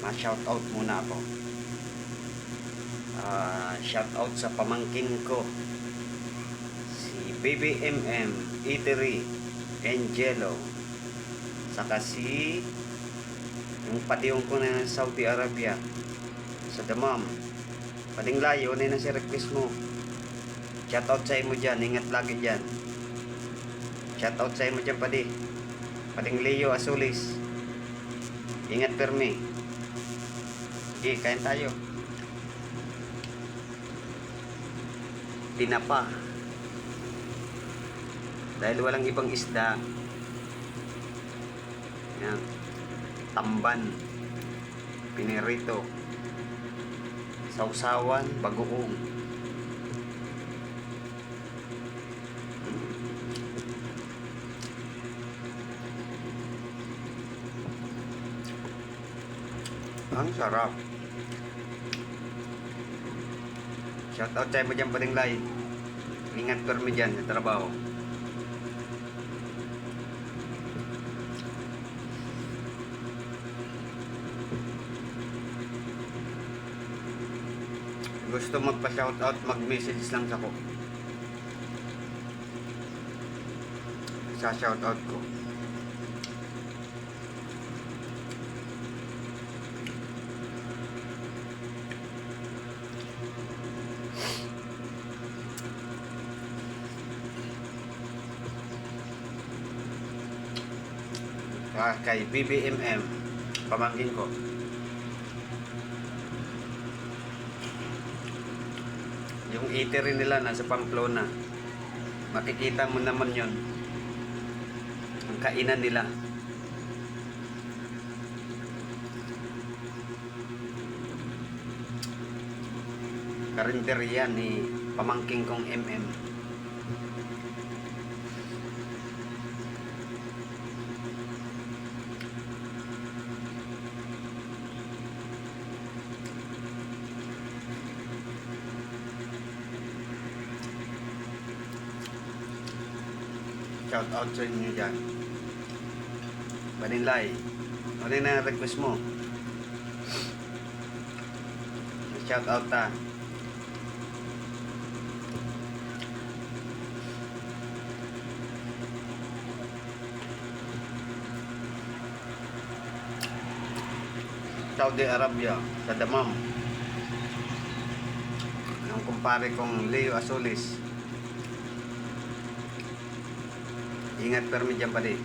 ma-shoutout muna ako. Shoutout sa pamangkin ko, si Baby Eatery, Angelo, saka si yung padiyong ko na Saudi Arabia, sa Damam. Pading layo na si request mo. Shoutout sa imo dyan, ingat lagi dyan. Shoutout sa imo dyan, pading Leo Azulis, ingat permi. Okay, kain tayo. Tinapa, dahil walang ibang isda. Yan, tamban, pinirito, sausawan, bagoong. Ang sarap. Shoutout tayo mo dyan, Pading Lai. Ingat kami dyan sa trabaho. Gusto magpa-shoutout, mag-message lang sa ko. Sa shoutout ko. Kay BBMM, pamangkin ko. Yung eatery nila nasa Pamplona, makikita mo naman yon, ang kainan nila. Karinderya ni pamangkin kong MM. Shout out sa inyo dyan. Baninlay, ano na request mo? Shout out ta. Saudi Arabia, sa Damam. Ang kumpare kong Leo Azulis. Ingat permi dyan, padi.